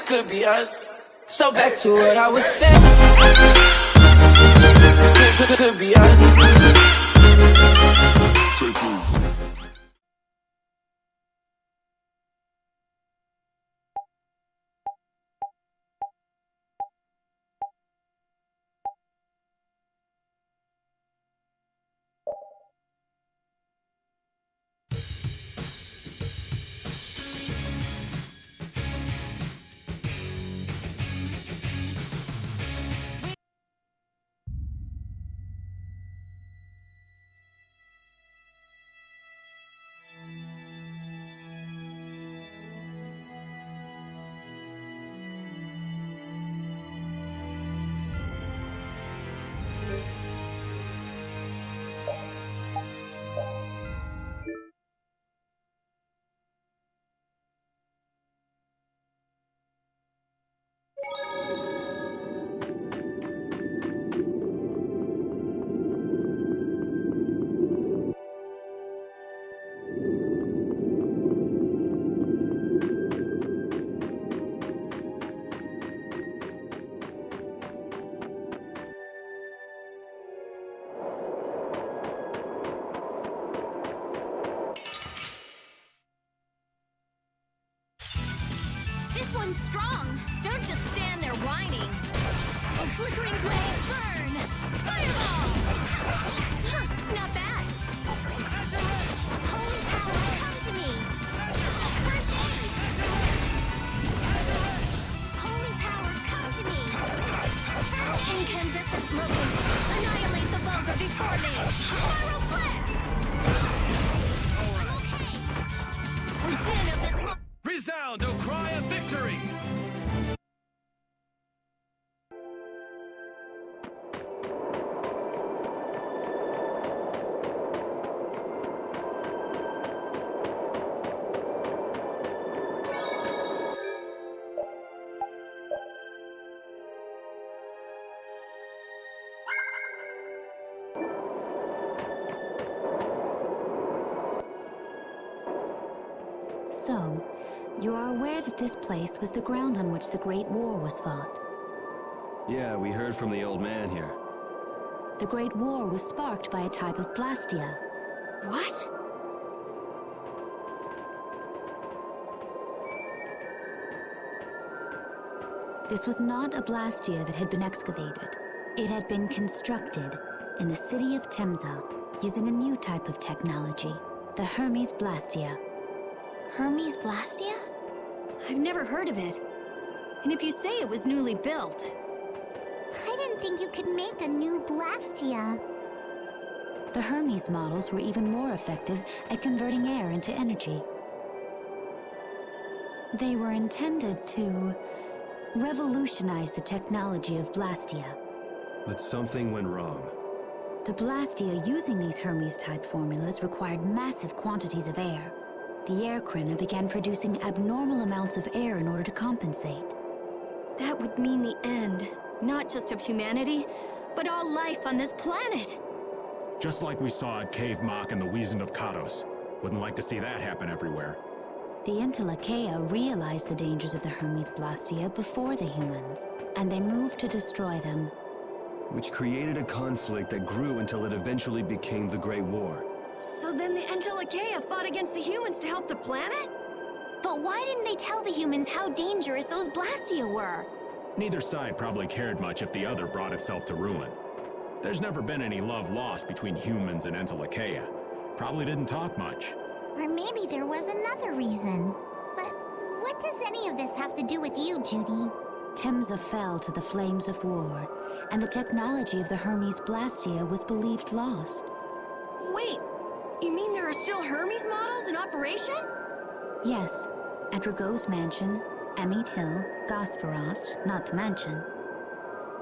this could be us. So back to what I was saying. Could be us. This one's strong. Don't just stand there whining. A flickering blaze burn. Fireball. Huh, it's not bad. Holy power, come to me. First aid. Holy power, come to me. First incandescent locust. Annihilate the vulgar before me. Spiral flare. I'm okay. We did of this one. Resound, O cry of victory! So, you are aware that this place was the ground on which the Great War was fought. Yeah, we heard from the old man here. The Great War was sparked by a type of blastia. What? This was not a blastia that had been excavated. It had been constructed in the city of Temza using a new type of technology, the Hermes Blastia. Hermes Blastia? I've never heard of it. And if you say it was newly built... I didn't think you could make a new Blastia. The Hermes models were even more effective at converting air into energy. They were intended to revolutionize the technology of Blastia. But something went wrong. The Blastia using these Hermes-type formulas required massive quantities of air. The air Krina began producing abnormal amounts of air in order to compensate. That would mean the end, not just of humanity, but all life on this planet. Just like we saw at Cave Mach and the Wiesen of Kados. Wouldn't like to see that happen everywhere. The Entelekea realized the dangers of the Hermes Blastia before the humans, and they moved to destroy them. Which created a conflict that grew until it eventually became the Great War. So then the Entelekea fought against the humans to help the planet? But why didn't they tell the humans how dangerous those Blastia were? Neither side probably cared much if the other brought itself to ruin. There's never been any love lost between humans and Entelekea. Probably didn't talk much. Or maybe there was another reason. But what does any of this have to do with you, Judy? Temza fell to the flames of war, and the technology of the Hermes Blastia was believed lost. Wait, you mean there are still Hermes models in operation? Yes, at Rago's mansion, Amit Hill, Gosferost, not to mention.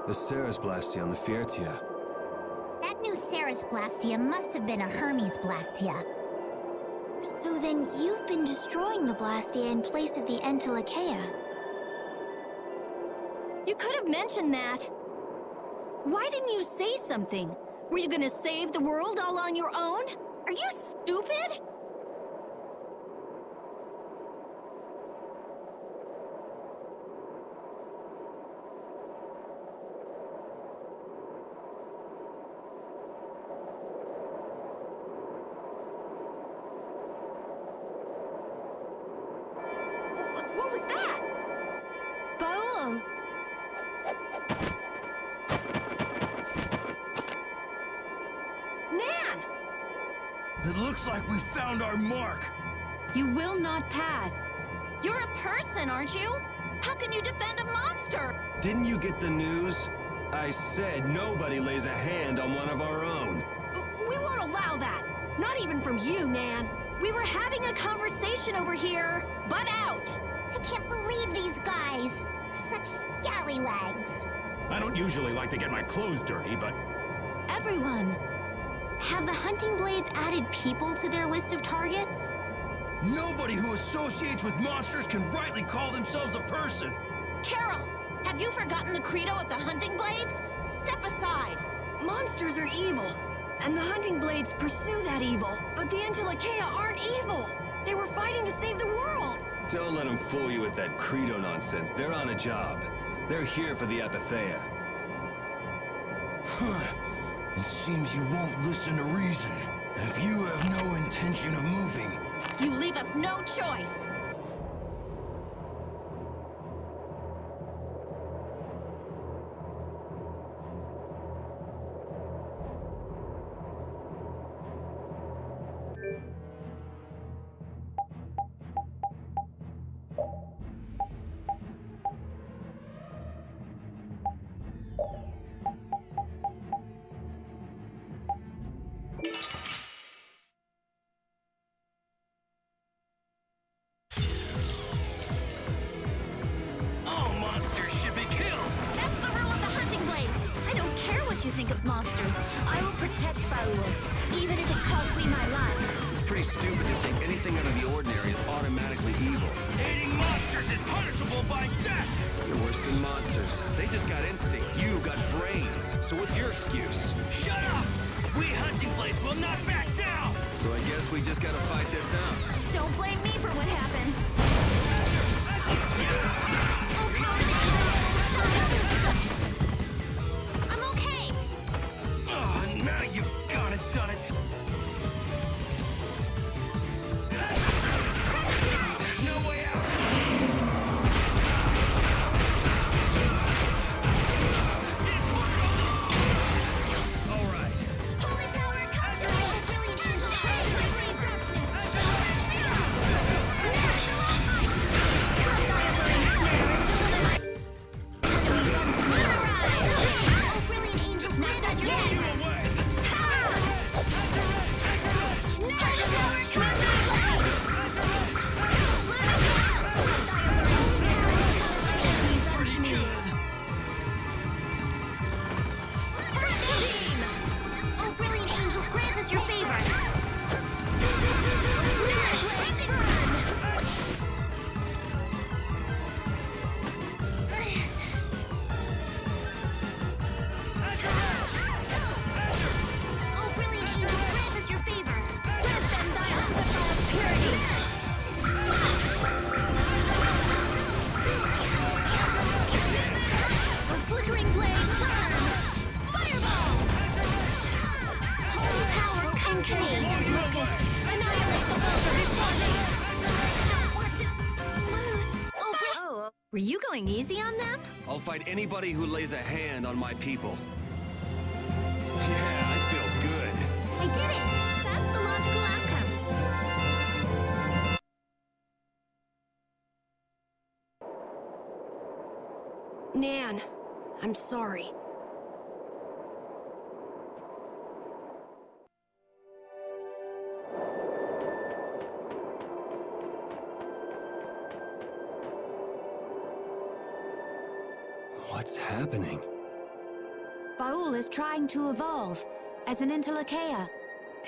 The Ceres Blastia on the Fiertia. That new Ceres Blastia must have been a Hermes Blastia. So then you've been destroying the Blastia in place of the Entelekea. You could have mentioned that. Why didn't you say something? Were you gonna save the world all on your own? Are you stupid? Looks like we found our mark. You will not pass. You're a person, aren't you? How can you defend a monster? Didn't you get the news? I said nobody lays a hand on one of our own. We won't allow that. Not even from you, Nan. We were having a conversation over here. Butt out! I can't believe these guys. Such scallywags. I don't usually like to get my clothes dirty, but Everyone, have the hunting blades added people to their list of targets? Nobody who associates with monsters can rightly call themselves a person. Carol, have you forgotten the credo of the hunting blades? Step aside. Monsters are evil, and the hunting blades pursue that evil. But the Entelekea aren't evil. They were fighting to save the world. Don't let them fool you with that credo nonsense. They're on a job. They're here for the Apatheia. It seems you won't listen to reason. If you have no intention of moving, You leave us no choice. all monsters should be killed. That's the rule of the hunting blades. I don't care what you think of monsters. I will protect Baul, even if it costs me my life. It's pretty stupid to think anything out of the ordinary is automatically evil. Aiding monsters is punishable by death. You're worse than monsters. They just got instinct. You got brains. So what's your excuse? Shut up! We hunting blades will not back down. So I guess we just gotta fight this out. Don't blame me for what happens. I'm okay. Oh, now you've gone and done it. There's no way out. All right. Holy power, conjure all brilliant angels, great library of darkness. All brilliant angels, grant us your aid. Away. Pretty good. First beam! Oh, brilliant angels, grant us your favor. Oh, brilliant angels, grant us your favor. Grant them thy undefiled purity. A flickering blaze, burn! Fireball! Holy power, Incandescent locust, annihilate the vulgar before me! don't want to lose. Oh, were you going easy on them? I'll fight anybody who lays a hand on my people. Yeah, I feel good. I did it! That's the logical outcome. Nan, I'm sorry. What's happening? Baul is trying to evolve as an Entelekea.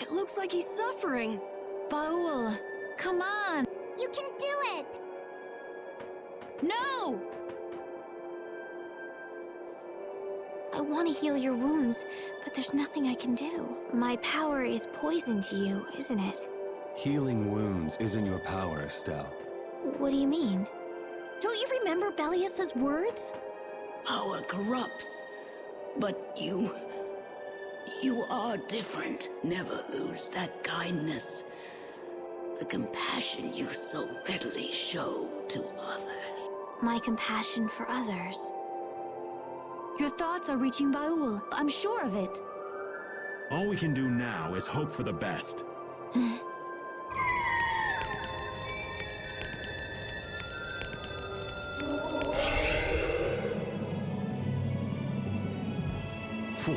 It looks like he's suffering. Baul, come on! You can do it. No! I want to heal your wounds, but there's nothing I can do. My power is poison to you, isn't it? Healing wounds isn't your power, Estelle. What do you mean? Don't you remember Bellius's words? Power corrupts, but you are different. Never lose that kindness, the compassion you so readily show to others. My compassion for others. Your thoughts are reaching Baul. I'm sure of it. all we can do now is hope for the best.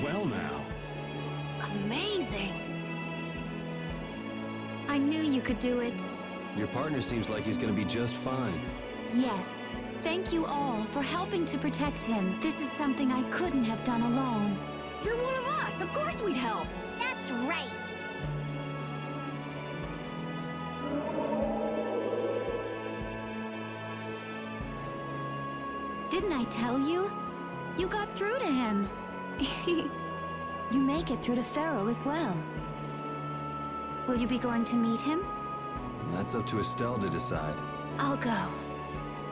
Well now. Amazing! I knew you could do it. Your partner seems like he's gonna be just fine. Yes. Thank you all for helping to protect him. This is something I couldn't have done alone. You're one of us! Of course we'd help! That's right. Didn't I tell you? You got through to him. You make it through to Pharaoh as well. Will you be going to meet him? That's up to Estelle to decide. I'll go.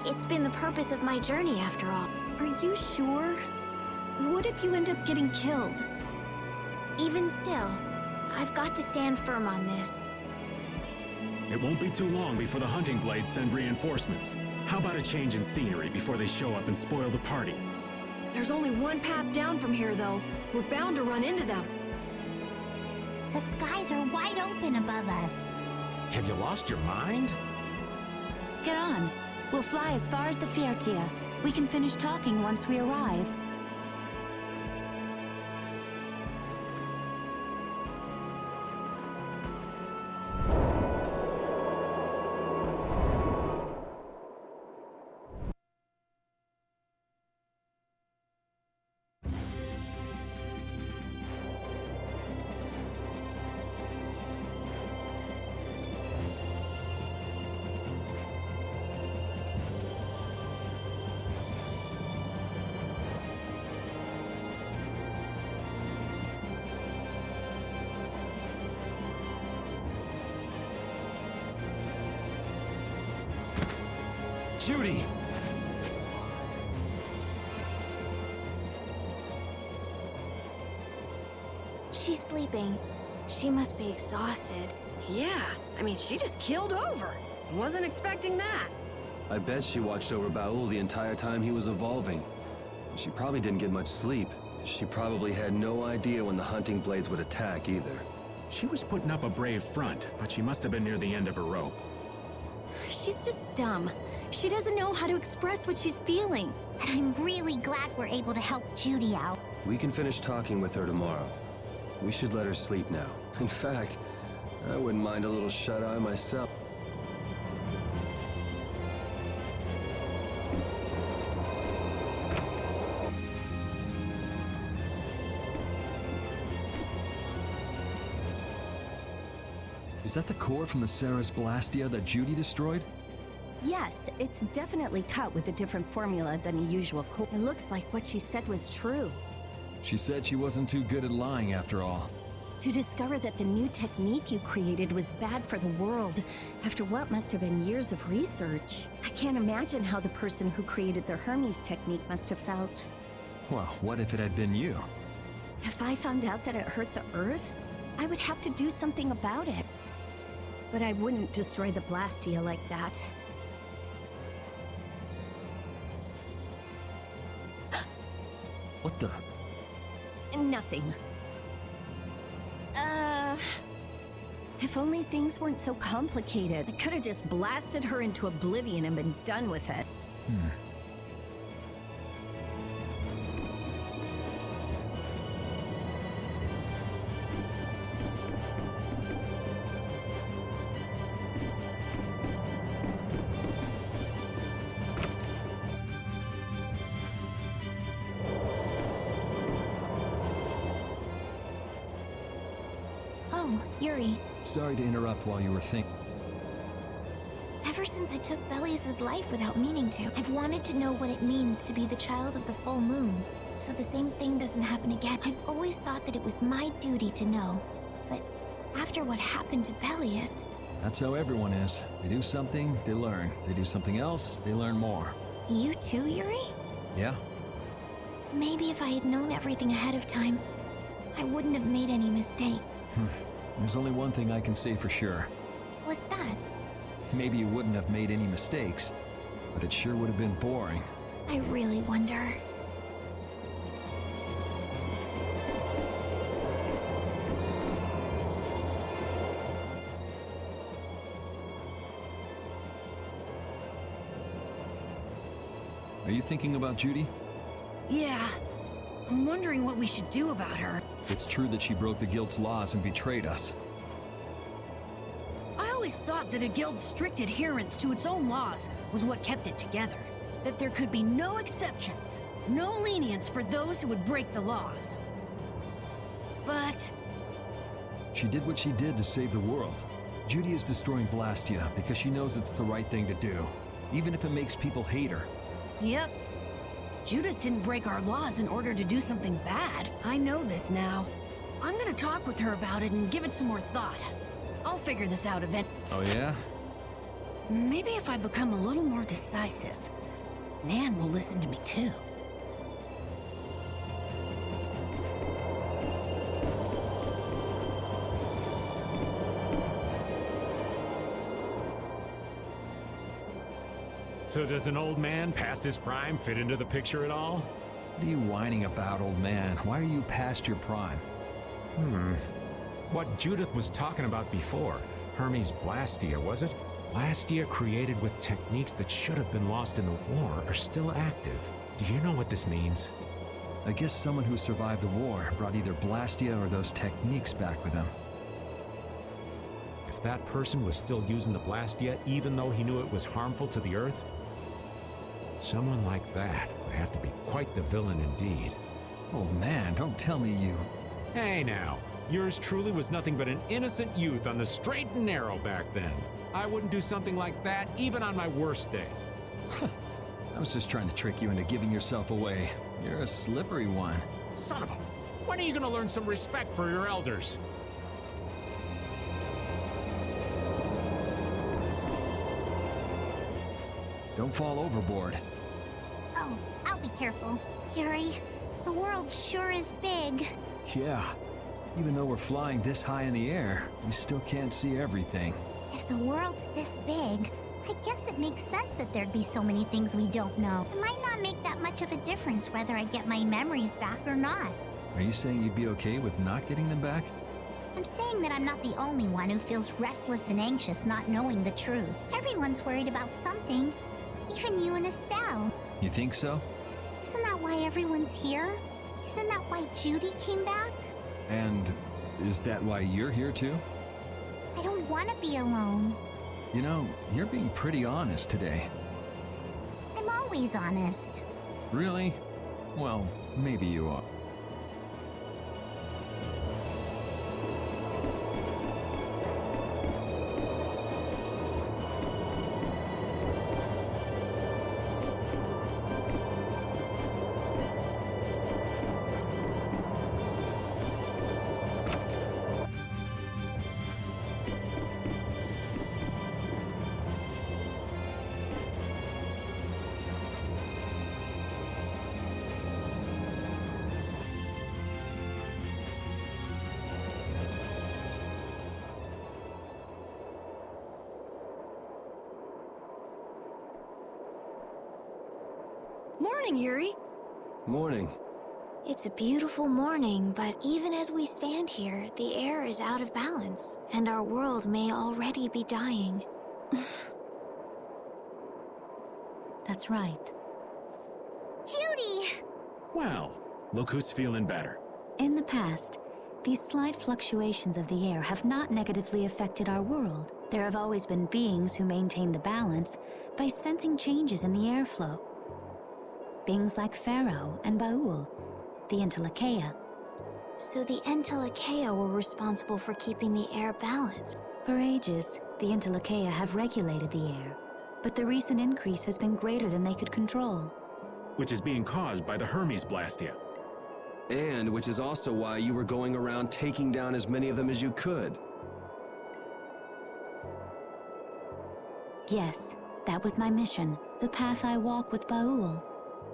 It's been the purpose of my journey after all. Are you sure? What if you end up getting killed? Even still, I've got to stand firm on this. It won't be too long before the hunting blades send reinforcements. How about a change in scenery before they show up and spoil the party? There's only one path down from here, though. We're bound to run into them. The skies are wide open above us. Have you lost your mind? Get on. We'll fly as far as the Vesperia. We can finish talking once we arrive. Judy! She's sleeping. She must be exhausted. Yeah, I mean, she just keeled over. Wasn't expecting that. I bet she watched over Baul the entire time he was evolving. She probably didn't get much sleep. She probably had no idea when the hunting blades would attack either. She was putting up a brave front, but she must have been near the end of her rope. She's just dumb. She doesn't know how to express what she's feeling. And I'm really glad we're able to help Judy out. We can finish talking with her tomorrow. We should let her sleep now. In fact, I wouldn't mind a little shut-eye myself. Is that the core from the Ceres Blastia that Judy destroyed? Yes, it's definitely cut with a different formula than a usual core. It looks like what she said was true. She said she wasn't too good at lying after all. To discover that the new technique you created was bad for the world, after what must have been years of research. I can't imagine how the person who created the Hermes technique must have felt. Well, what if it had been you? If I found out that it hurt the Earth, I would have to do something about it. But I wouldn't destroy the Blastia like that. What the? Nothing. If only things weren't so complicated. I could have just blasted her into oblivion and been done with it. Oh, Yuri. Sorry to interrupt while you were thinking. Ever since I took Belius's life without meaning to, I've wanted to know what it means to be the child of the full moon, so the same thing doesn't happen again. I've always thought that it was my duty to know, but after what happened to Belius... That's how everyone is. They do something, they learn. They do something else, they learn more. You too, Yuri? Yeah? Maybe if I had known everything ahead of time, I wouldn't have made any mistake. There's only one thing I can say for sure. What's that? Maybe you wouldn't have made any mistakes, but it sure would have been boring. I really wonder. Are you thinking about Judy? Yeah. I'm wondering what we should do about her. It's true that she broke the guild's laws and betrayed us. I always thought that a guild's strict adherence to its own laws was what kept it together. That there could be no exceptions, no lenience for those who would break the laws. But She did what she did to save the world. Judy is destroying Blastia because she knows it's the right thing to do, even if it makes people hate her. Yep. Judith didn't break our laws in order to do something bad. I know this now. I'm gonna talk with her about it and give it some more thought. I'll figure this out eventually. Oh yeah? Maybe if I become a little more decisive, Nan will listen to me too. So does an old man past his prime fit into the picture at all? What are you whining about, old man? Why are you past your prime? What Judith was talking about before, Hermes Blastia, was it? Blastia created with techniques that should have been lost in the war are still active. Do you know what this means? I guess someone who survived the war brought either Blastia or those techniques back with him. If that person was still using the Blastia even though he knew it was harmful to the Earth, someone like that would have to be quite the villain indeed. Old man, don't tell me you... Hey now, yours truly was nothing but an innocent youth on the straight and narrow back then. I wouldn't do something like that even on my worst day. I was just trying to trick you into giving yourself away. You're a slippery one. Son of a... When are you gonna learn some respect for your elders? Don't fall overboard. Oh, I'll be careful. Yuri, the world sure is big. Yeah. Even though we're flying this high in the air, we still can't see everything. If the world's this big, I guess it makes sense that there'd be so many things we don't know. It might not make that much of a difference whether I get my memories back or not. Are you saying you'd be okay with not getting them back? I'm saying that I'm not the only one who feels restless and anxious not knowing the truth. Everyone's worried about something. Even you and Estelle. You think so? Isn't that why everyone's here? Isn't that why Judy came back? And is that why you're here too? I don't want to be alone. You know, you're being pretty honest today. I'm always honest. Really? Well, maybe you are. Morning, Yuri. Morning. It's a beautiful morning, but even as we stand here, the air is out of balance, and our world may already be dying. That's right. Judy! Well, look who's feeling better. In the past, these slight fluctuations of the air have not negatively affected our world. There have always been beings who maintain the balance by sensing changes in the airflow. Beings like Pharaoh and Baul, the Entelekea. So the Entelekea were responsible for keeping the air balanced. For ages, the Entelekea have regulated the air, but the recent increase has been greater than they could control. Which is being caused by the Hermes Blastia. And which is also why you were going around taking down as many of them as you could. Yes, that was my mission, the path I walk with Baul,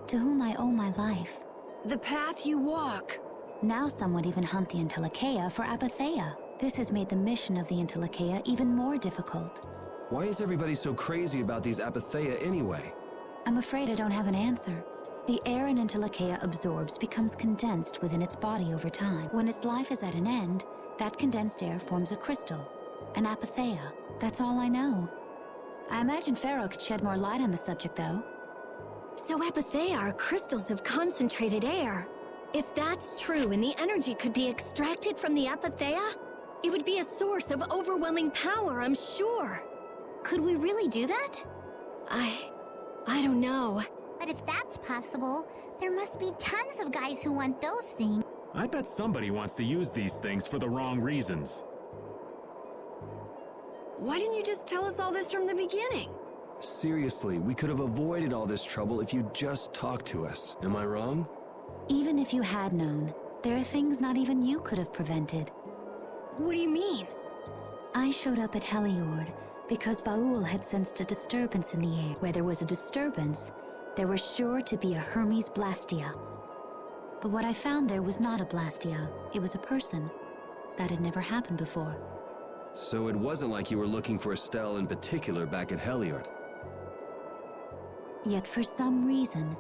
to whom I owe my life. The path you walk. Now some would even hunt the Entelekea for apatheia. This has made the mission of the Entelekea even more difficult. Why is everybody so crazy about these apatheia anyway? I'm afraid I don't have an answer. The air an Entelekea absorbs becomes condensed within its body over time. When its life is at an end, that condensed air forms a crystal, an apatheia. That's all I know. I imagine Pharaoh could shed more light on the subject, though. So Apathea are crystals of concentrated air. If that's true and the energy could be extracted from the Apathea, it would be a source of overwhelming power, I'm sure. Could we really do that? I don't know. But if that's possible, there must be tons of guys who want those things. I bet somebody wants to use these things for the wrong reasons. Why didn't you just tell us all this from the beginning? Seriously, we could have avoided all this trouble if you'd just talked to us. Am I wrong? Even if you had known, there are things not even you could have prevented. What do you mean? I showed up at Heliord because Baul had sensed a disturbance in the air. Where there was a disturbance, there was sure to be a Hermes Blastia. But what I found there was not a Blastia, it was a person. That had never happened before. So it wasn't like you were looking for Estelle in particular back at Heliord. Yet for some reason,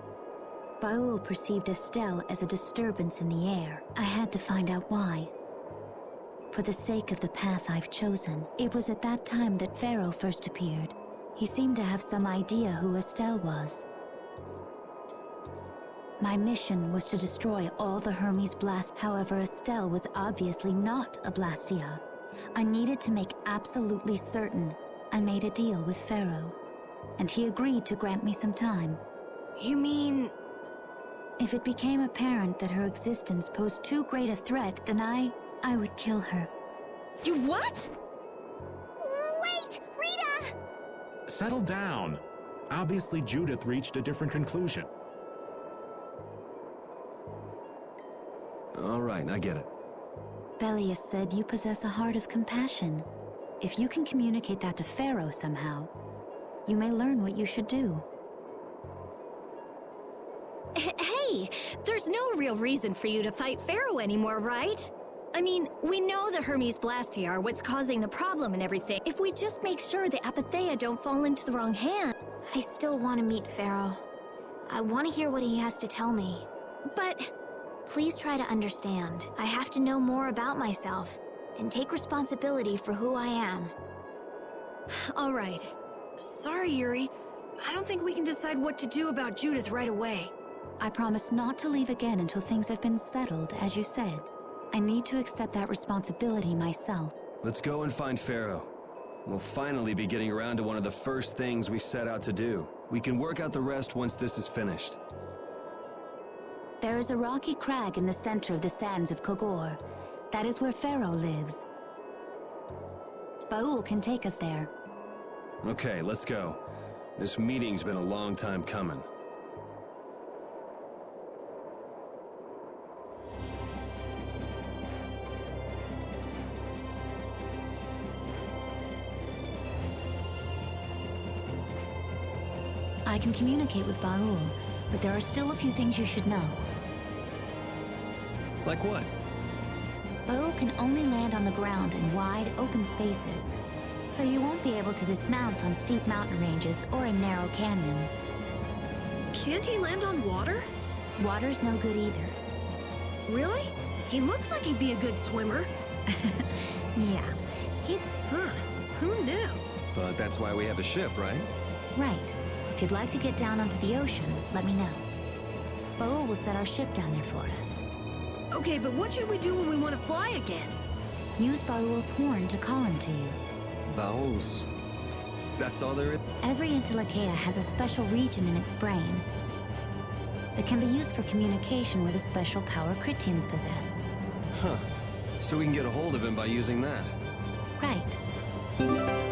Baul perceived Estelle as a disturbance in the air. I had to find out why. For the sake of the path I've chosen, it was at that time that Pharaoh first appeared. He seemed to have some idea who Estelle was. My mission was to destroy all the Hermes Blast. However, Estelle was obviously not a Blastia. I needed to make absolutely certain. I made a deal with Pharaoh, and he agreed to grant me some time. You mean... If it became apparent that her existence posed too great a threat, then I would kill her. You what? Wait! Rita! Settle down. Obviously, Judith reached a different conclusion. All right, I get it. Belius said you possess a heart of compassion. If you can communicate that to Pharaoh somehow, you may learn what you should do. Hey, there's no real reason for you to fight Pharaoh anymore, right? I mean, we know the Hermes Blastia are what's causing the problem and everything. If we just make sure the Apathea don't fall into the wrong hand. I still want to meet Pharaoh. I want to hear what he has to tell me. But Please try to understand. I have to know more about myself and take responsibility for who I am. all right. Sorry, Yuri. I don't think we can decide what to do about Judith right away. I promise not to leave again until things have been settled, as you said. I need to accept that responsibility myself. Let's go and find Pharaoh. We'll finally be getting around to one of the first things we set out to do. We can work out the rest once this is finished. There is a rocky crag in the center of the sands of Kogor. That is where Pharaoh lives. Baul can take us there. Okay, let's go. This meeting's been a long time coming. I can communicate with Baul, but there are still a few things you should know. Like what? Baul can only land on the ground in wide, open spaces, so you won't be able to dismount on steep mountain ranges or in narrow canyons. Can't he land on water? Water's no good either. Really? He looks like he'd be a good swimmer. Yeah, Huh. Who knew? But that's why we have a ship, right? right. If you'd like to get down onto the ocean, let me know. Baul will set our ship down there for us. Okay, but what should we do when we want to fly again? Use Baul's horn to call him to you. Bowels. That's all there is? Every Intellicaea has a special region in its brain that can be used for communication with a special power Critians possess. Huh. So we can get a hold of him by using that. Right.